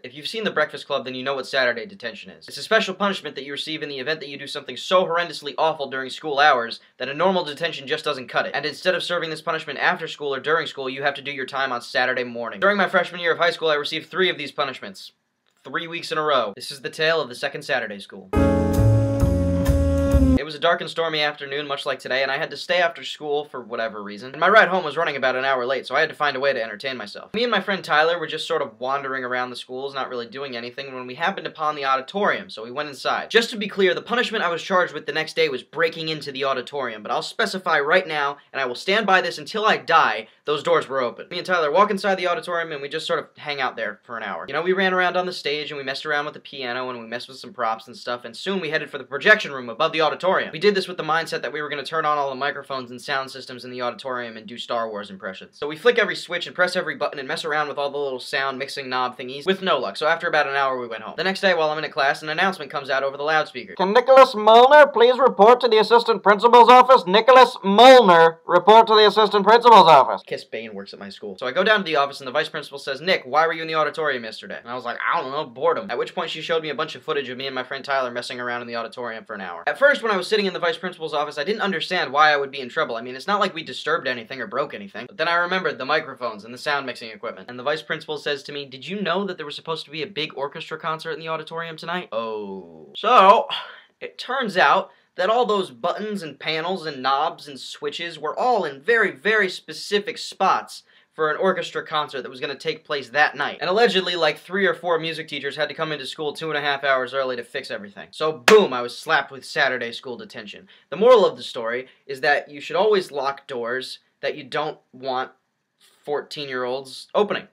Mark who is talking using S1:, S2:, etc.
S1: If you've seen The Breakfast Club, then you know what Saturday detention is. It's a special punishment that you receive in the event that you do something so horrendously awful during school hours that a normal detention just doesn't cut it. And instead of serving this punishment after school or during school, you have to do your time on Saturday morning. During my freshman year of high school, I received 3 of these punishments. 3 weeks in a row. This is the tale of the second Saturday school. It was a dark and stormy afternoon, much like today, and I had to stay after school for whatever reason. And my ride home was running about an hour late, so I had to find a way to entertain myself. Me and my friend Tyler were just sort of wandering around the schools, not really doing anything, when we happened upon the auditorium, so we went inside. Just to be clear, the punishment I was charged with the next day was breaking into the auditorium, but I'll specify right now, and I will stand by this until I die, those doors were open. Me and Tyler walk inside the auditorium, and we just sort of hang out there for an hour. You know, we ran around on the stage, and we messed around with the piano, and we messed with some props and stuff, and soon we headed for the projection room above the auditorium. We did this with the mindset that we were going to turn on all the microphones and sound systems in the auditorium and do Star Wars impressions. So we flick every switch and press every button and mess around with all the little sound mixing knob thingies with no luck, so after about an hour we went home. The next day while I'm in a class, an announcement comes out over the loudspeaker.
S2: Can Nicholas Molnar please report to the assistant principal's office? Nicholas Molnar, report to the assistant principal's office.
S1: Kiss Bane works at my school. So I go down to the office and the vice principal says, "Nick, why were you in the auditorium yesterday?" And I was like, "I don't know, boredom." At which point she showed me a bunch of footage of me and my friend Tyler messing around in the auditorium for an hour. At first, when I was sitting in the vice principal's office, I didn't understand why I would be in trouble. I mean, it's not like we disturbed anything or broke anything. But then I remembered the microphones and the sound mixing equipment. And the vice principal says to me, "Did you know that there was supposed to be a big orchestra concert in the auditorium tonight?" Oh. So, it turns out that all those buttons and panels and knobs and switches were all in very, very specific spots for an orchestra concert that was going to take place that night. And allegedly, like 3 or 4 music teachers had to come into school 2.5 hours early to fix everything. So boom, I was slapped with Saturday school detention. The moral of the story is that you should always lock doors that you don't want 14-year-olds opening.